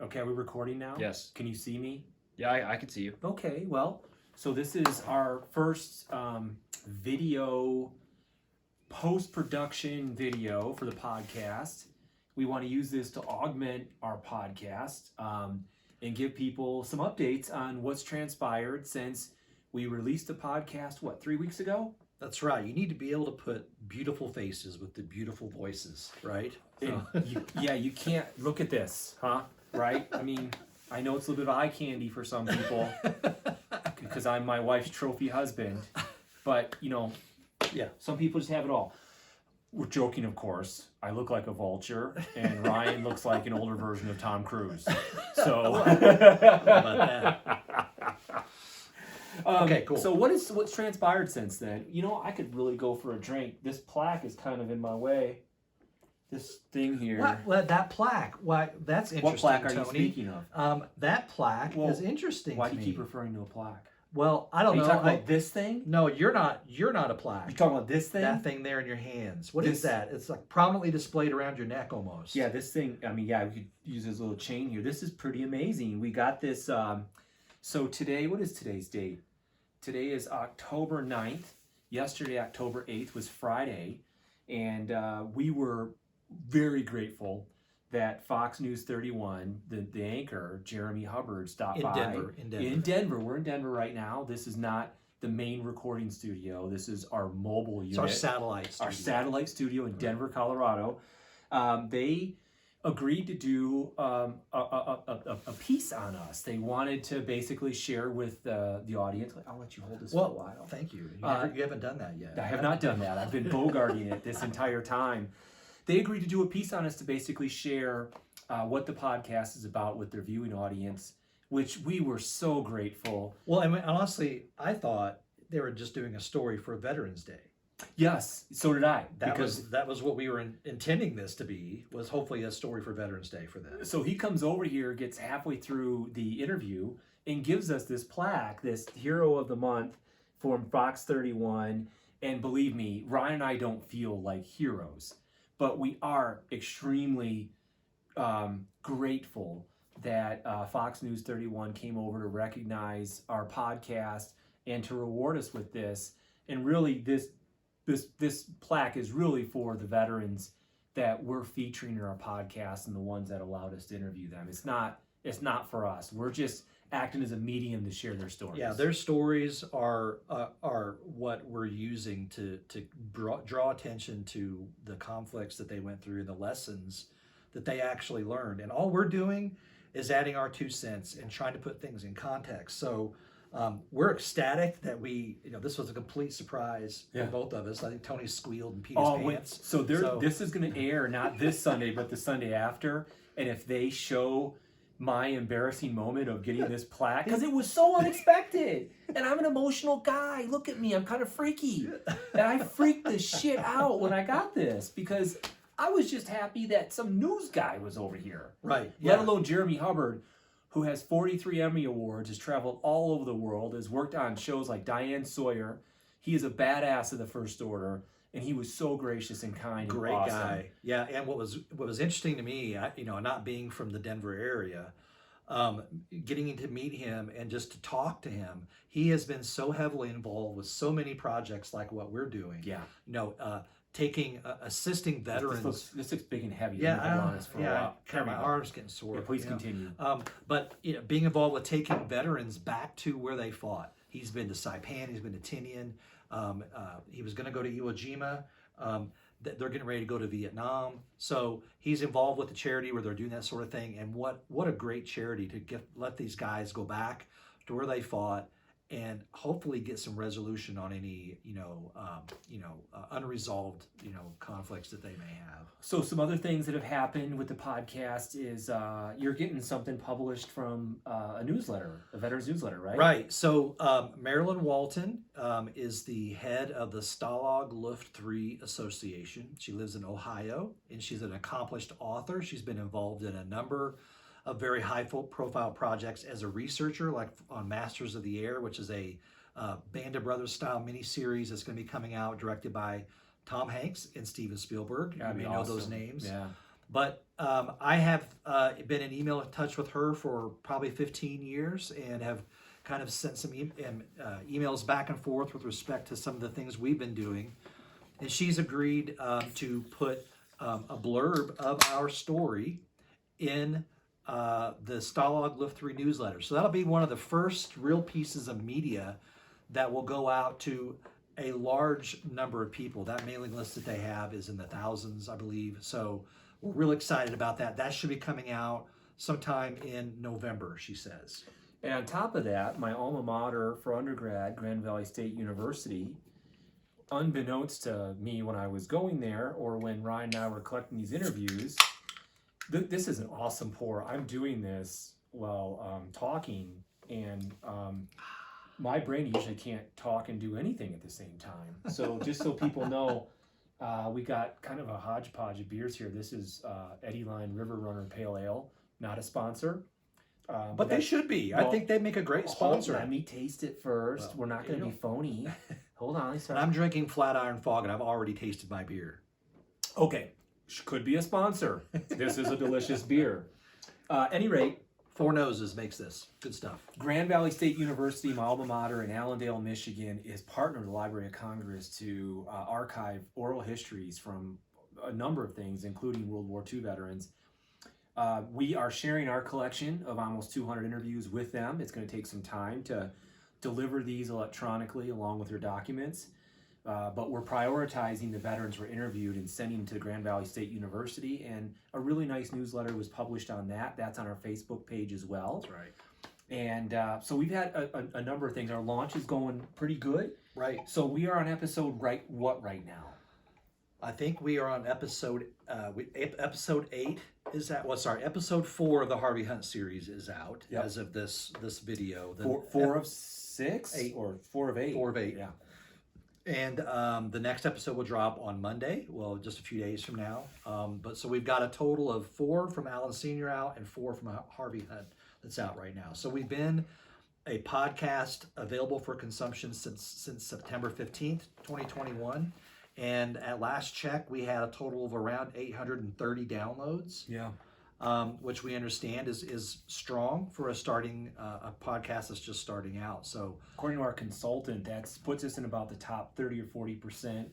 Okay, are we recording now? Yes. Can you see me? Yeah, I can see you. Okay, well, so this is our first video, post-production video for the podcast. We want to use this to augment our podcast and give people some updates on what's transpired since we released the podcast, 3 weeks ago? That's right. You need to be able to put beautiful faces with the beautiful voices, right? And you can't look at this, huh? Right? I mean, I know it's a little bit of eye candy for some people because I'm my wife's trophy husband, but some people just have it all. We're joking, of course. I look like a vulture, and Ryan looks like an older version of Tom Cruise. So, How about that? Okay, cool. So what's transpired since then? I could really go for a drink. This plaque is kind of in my way. This thing here. Well, that plaque. Why? That's interesting. What plaque are Tony. you speaking of? That plaque is interesting. Why to do you me. keep referring to a plaque? Well, I don't know. Are you talking about this thing? No, you're not. You're not a plaque. You talking about this thing? That thing there in your hands. What is that? It's like prominently displayed around your neck almost. Yeah, this thing. I mean, we could use this little chain here. This is pretty amazing. We got this. So today, what is today's date? Today is October 9th. Yesterday, October 8th, was Friday. And we were very grateful that Fox News 31, the anchor, Jeremy Hubbard, stopped by. In Denver. We're in Denver right now. This is not the main recording studio. This is our mobile unit. It's our satellite studio. Our satellite studio in Denver, Colorado. They agreed to do a piece on us. They wanted to basically share with the audience. I'll let you hold this for a while. Thank you. You haven't done that yet. I have not done that. I've been bogarting it this entire time. They agreed to do a piece on us to basically share what the podcast is about with their viewing audience, which we were so grateful. Well, I mean, honestly, I thought they were just doing a story for Veterans Day. Yes, so did I. That was what we were intending this to be, was hopefully a story for Veterans Day for them. So he comes over here, gets halfway through the interview, and gives us this plaque, this Hero of the Month from Fox 31. And believe me, Ryan and I don't feel like heroes, but we are extremely grateful that Fox News 31 came over to recognize our podcast and to reward us with this. And really, this plaque is really for the veterans that we're featuring in our podcast and the ones that allowed us to interview them. It's not for us. We're just acting as a medium to share their stories. Yeah, their stories are what we're using to draw attention to the conflicts that they went through and the lessons that they actually learned. And all we're doing is adding our 2 cents and trying to put things in context. So we're ecstatic that this was a complete surprise for both of us. I think Tony squealed and peed his pants. So this is going to air not this Sunday, but the Sunday after. And if they show my embarrassing moment of getting this plaque, because it was so unexpected, and I'm an emotional guy. Look at me, I'm kind of freaky, and I freaked the shit out when I got this because I was just happy that some news guy was over here, right? Let alone Jeremy Hubbard, who has 43 Emmy Awards, has traveled all over the world, has worked on shows like Diane Sawyer. He is a badass of the First Order, and he was so gracious and kind. Great and awesome. guy. Yeah, and what was interesting to me, not being from the Denver area, getting to meet him and just to talk to him, he has been so heavily involved with so many projects like what we're doing. Yeah. Assisting veterans. This looks big and heavy. Yeah, on us for a while. My arm's getting sore. Yeah, please continue. But being involved with taking veterans back to where they fought. He's been to Saipan. He's been to Tinian. He was going to go to Iwo Jima. They're getting ready to go to Vietnam. So he's involved with the charity where they're doing that sort of thing. And what a great charity to let these guys go back to where they fought and hopefully get some resolution on any unresolved conflicts that they may have. So some other things that have happened with the podcast is you're getting something published from a newsletter, a veterans newsletter, right? Right. So Marilyn Walton is the head of the Stalag Luft 3 Association. She lives in Ohio, and she's an accomplished author. She's been involved in a number of very high-profile projects as a researcher, like on Masters of the Air, which is a Band of Brothers style miniseries that's going to be coming out, directed by Tom Hanks and Steven Spielberg. You may know those names. Yeah. But I have been in email touch with her for probably 15 years and have kind of sent some emails back and forth with respect to some of the things we've been doing. And she's agreed to put a blurb of our story in the Stalag Lift 3 newsletter. So that'll be one of the first real pieces of media that will go out to a large number of people. That mailing list that they have is in the thousands, I believe. So we're real excited about that. That should be coming out sometime in November, she says. And on top of that, my alma mater for undergrad, Grand Valley State University, unbeknownst to me when I was going there or when Ryan and I were collecting these interviews, this is an awesome pour. I'm doing this while talking, and my brain usually can't talk and do anything at the same time. So just so people know, we got kind of a hodgepodge of beers here. This is Eddie Line River Runner Pale Ale, not a sponsor. But they should be. I think they make a great sponsor. Let me taste it first. Well, we're not going to be phony. Hold on. And I'm drinking Flatiron Fog, and I've already tasted my beer. Okay. Could be a sponsor. This is a delicious beer. Any rate, Four Noses makes this. Good stuff. Grand Valley State University, my alma mater in Allendale, Michigan, is partnered with the Library of Congress to archive oral histories from a number of things, including World War II veterans. We are sharing our collection of almost 200 interviews with them. It's going to take some time to deliver these electronically along with their documents. But we're prioritizing the veterans were interviewed and sending them to Grand Valley State University. And a really nice newsletter was published on that. That's on our Facebook page as well. That's right. And so we've had a number of things. Our launch is going pretty good. Right. So we are on episode right now? I think we are on episode 8 is out. Well, sorry, episode 4 of the Harvey Hunt series is out as of this video. Four of 6? 8. Or 4 of 8? 4 of 8. Yeah. And the next episode will drop on Monday, well, just a few days from now. But so we've got a total of 4 from Alan Sr. out and 4 from Harvey Hunt that's out right now. So we've been a podcast available for consumption since September 15th, 2021. And at last check, we had a total of around 830 downloads. Yeah. Which we understand is strong for a podcast that's just starting out. So according to our consultant, that puts us in about the top 30 or 40%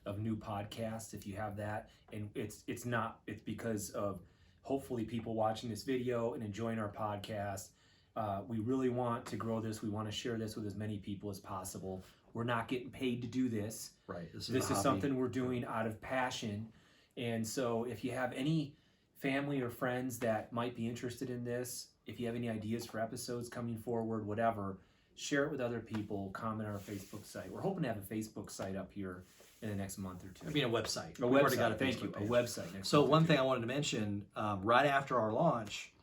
of new podcasts if you have that. And it's because of hopefully people watching this video and enjoying our podcast. We really want to grow this. We want to share this with as many people as possible. We're not getting paid to do this. Right. This is something we're doing out of passion. And so if you have any family or friends that might be interested in this, if you have any ideas for episodes coming forward, whatever, share it with other people, comment on our Facebook site. We're hoping to have a Facebook site up here in the next month or two. I mean, a website. We've already got a Facebook page. A website. So one thing I wanted to mention, right after our launch,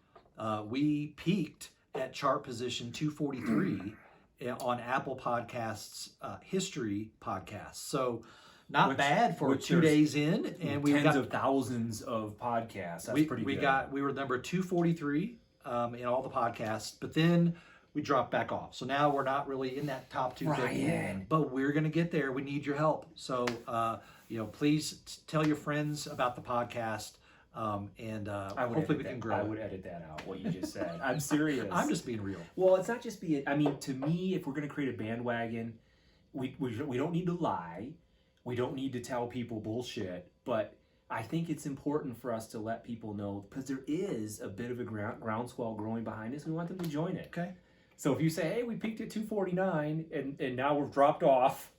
we peaked at chart position 243 on Apple Podcasts history podcasts. So not bad for 2 days in, and we tens of thousands of podcasts. That's pretty good. We were number 243 in all the podcasts, but then we dropped back off. So now we're not really in that top 250, but we're going to get there. We need your help. So please tell your friends about the podcast. Hopefully we can grow. I would edit that out, what you just said. I'm serious. I'm just being real. Well, it's not just being, to me, if we're going to create a bandwagon, we don't need to lie. We don't need to tell people bullshit, but I think it's important for us to let people know, because there is a bit of a groundswell growing behind us. We want them to join it. Okay. So if you say, hey, we peaked at 249 and now we've dropped off,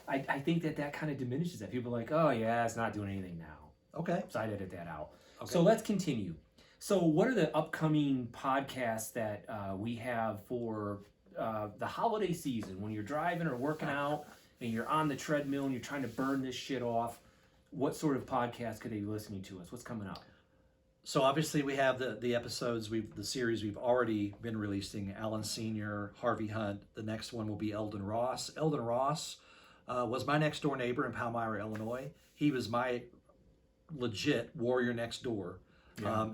I think that kind of diminishes that. People are like, oh yeah, it's not doing anything now. Okay. So I'd edit that out. Okay. So let's continue. So what are the upcoming podcasts that we have for the holiday season, when you're driving or working out and you're on the treadmill and you're trying to burn this shit off? What sort of podcast could they be listening to us? What's coming up? So obviously we have the episodes, the series we've already been releasing, Alan Sr., Harvey Hunt. The next one will be Eldon Ross. Eldon Ross was my next door neighbor in Palmyra, Illinois. He was my legit warrior next door. Yeah.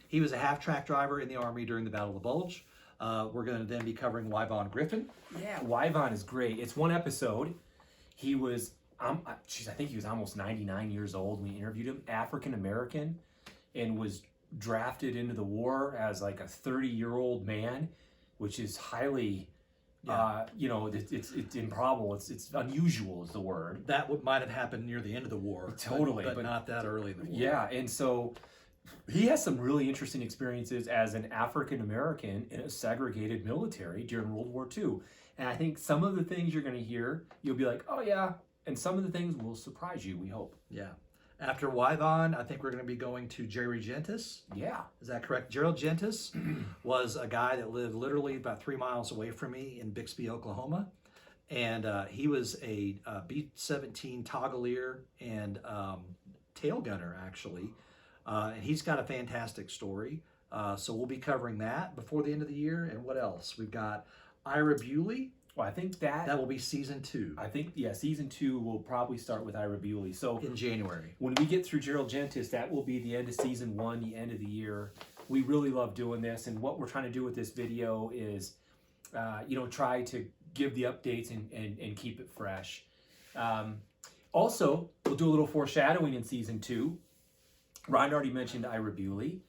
He was a half-track driver in the Army during the Battle of the Bulge. We're going to then be covering Wyvon Griffin. Yeah, Wyvon is great. It's one episode. He was, I think he was almost 99 years old when we interviewed him. African-American. and was drafted into the war as like a 30-year-old man, which is highly, it's improbable. It's unusual is the word. That might have happened near the end of the war. Totally, but not that early in the war. Yeah, and so he has some really interesting experiences as an African American in a segregated military during World War II. And I think some of the things you're going to hear, you'll be like, oh yeah, and some of the things will surprise you, we hope. Yeah. After Wyvon, I think we're going to be going to Jerry Gentis. Yeah. Is that correct? Gerald Gentis was a guy that lived literally about 3 miles away from me in Bixby, Oklahoma. And he was a B-17 toggleier and tail gunner, actually. And he's got a fantastic story. So we'll be covering that before the end of the year. And what else? We've got Ira Bewley. Well, I think that will be season 2. I think, season 2 will probably start with Ira Bewley. So in January. When we get through Gerald Gentis, that will be the end of season 1, the end of the year. We really love doing this, and what we're trying to do with this video is, try to give the updates and keep it fresh. Also, we'll do a little foreshadowing in season 2. Ryan already mentioned Ira Bewley.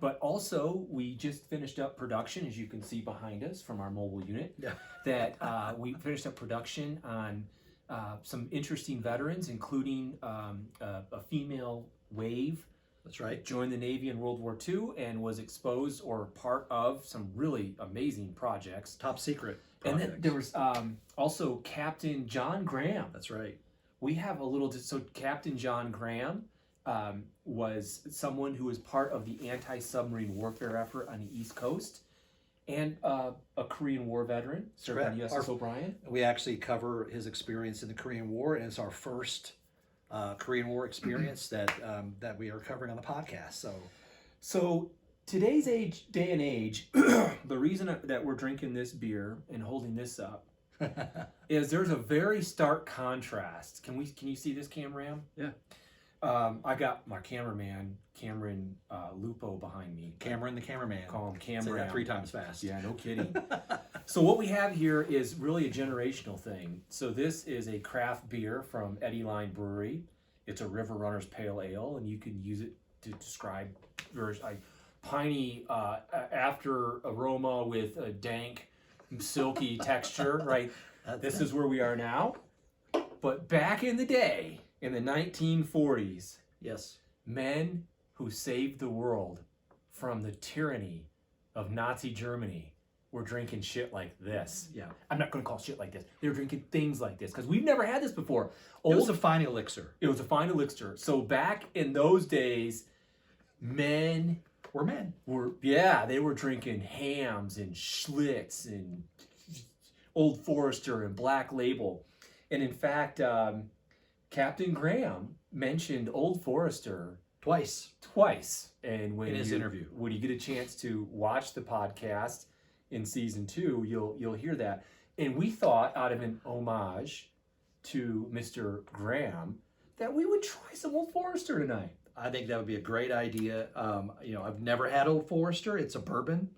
But also, we just finished up production, as you can see behind us from our mobile unit, that we finished up production on some interesting veterans, including a female wave. That's right. Joined the Navy in World War II and was exposed or part of some really amazing projects. Top secret projects. And then there was also Captain John Graham. That's right. We have a little, so Captain John Graham was someone who was part of the anti-submarine warfare effort on the East Coast, and a Korean War veteran, served on USS O'Brien. We actually cover his experience in the Korean War, and it's our first Korean War experience that we are covering on the podcast. So today's day and age, the reason that we're drinking this beer and holding this up is there's a very stark contrast. Can you see this, Camram? Yeah. I got my cameraman, Cameron Lupo, behind me. Cameron the cameraman. Call him Cameron. Say that 3 times fast. Yeah, no kidding. So what we have here is really a generational thing. So this is a craft beer from Eddie Line Brewery. It's a River Runners Pale Ale, and you can use it to describe very piney after aroma with a dank, silky texture, right? This is where we are now. But back in the day, in the 1940s, yes, men who saved the world from the tyranny of Nazi Germany were drinking shit like this. Yeah. I'm not going to call shit like this. They were drinking things like this because we've never had this before. It was a fine elixir. It was a fine elixir. So back in those days, men were they were drinking Hams and Schlitz and Old Forester and Black Label. And in fact, Captain Graham mentioned Old Forester twice. And when in his interview, when you get a chance to watch the podcast in season 2, you'll hear that. And we thought, out of an homage to Mr. Graham, that we would try some Old Forester tonight. I think that would be a great idea. I've never had Old Forester. It's a bourbon.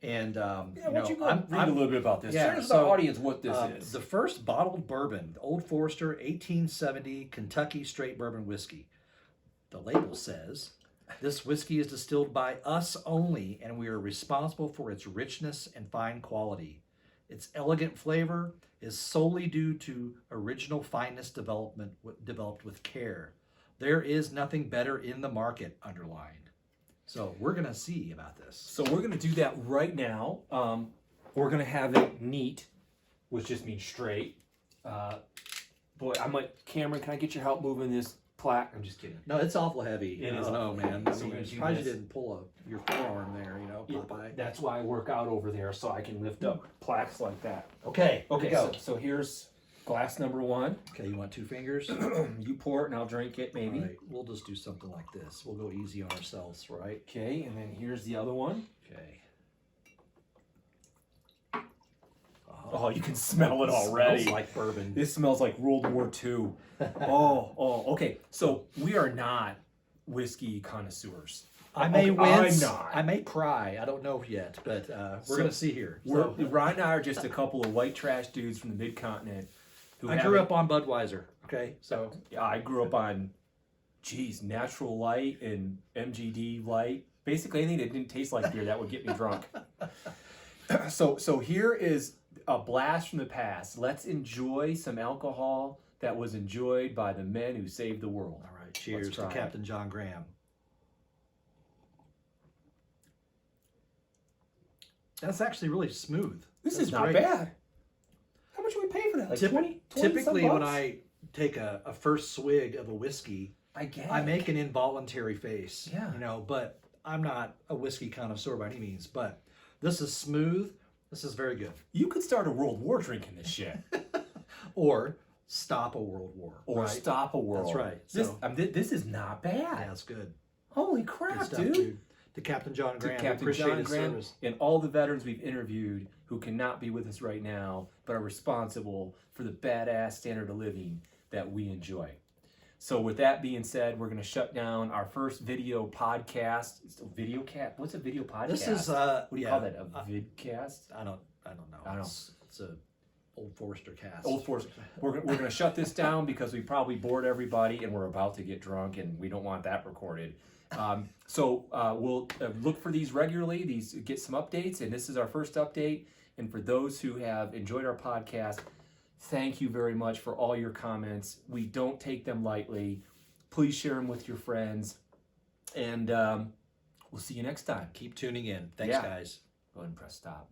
And why don't you go read a little bit about this? Yeah, Share with the audience what this is. The first bottled bourbon, Old Forester 1870 Kentucky Straight Bourbon Whiskey. The label says, this whiskey is distilled by us only, and we are responsible for its richness and fine quality. Its elegant flavor is solely due to original fineness developed with care. There is nothing better in the market, underlined. So we're going to see about this. So we're going to do that right now. We're going to have it neat, which just means straight. Boy, Cameron, can I get your help moving this plaque? I'm just kidding. No, it's awful heavy. It is. I don't know, man. So I'm surprised you didn't pull your forearm there, Popeye. That's why I work out over there, so I can lift up plaques like that. Okay, go. So here's glass number 1. Okay, you want 2 fingers? You pour it and I'll drink it, maybe. All right, we'll just do something like this. We'll go easy on ourselves, right? Okay, and then here's the other one. Okay. Oh, you can smell it already. Smells like bourbon. This smells like World War II. Okay. So we are not whiskey connoisseurs. I may wince. I'm not. I may cry. I don't know yet, but we're going to see here. Ryan and I are just a couple of white trash dudes from the mid-continent. I grew up on Budweiser, okay? So yeah, I grew up on geez, Natural Light and MGD Light. Basically anything that didn't taste like beer that would get me drunk. So here is a blast from the past. Let's enjoy some alcohol that was enjoyed by the men who saved the world. All right, cheers to try it. Captain John Graham. That's actually really smooth. This That's is not great. bad. How much do we pay for that? Like 20 Typically, some when bucks? I take a first swig of a whiskey, I get I make an involuntary face. Yeah. You know, but I'm not a whiskey connoisseur by any means. But this is smooth. This is very good. You could start a world war drinking this shit. Or stop a world war. Or right? stop a world. That's right. This, So- this is not bad. Yeah, that's good. Holy Good crap, stuff, dude. To Captain John To Graham. We Captain appreciate John his Graham service. and all the veterans we've interviewed who cannot be with us right now, but are responsible for the badass standard of living that we enjoy. So with that being said, we're going to shut down our first video podcast. It's a video cat. What's a video podcast? This is what do you call that? A vidcast? I don't know. I don't know. It's a Old Forester cast. Old Force. We're going to shut this down because we probably bored everybody and we're about to get drunk and we don't want that recorded. So we'll look for these regularly. These get some updates, and this is our first update. And for those who have enjoyed our podcast, thank you very much for all your comments. We don't take them lightly. Please share them with your friends, and we'll see you next time. Keep tuning in. Thanks, Yeah. guys. Go ahead and press stop.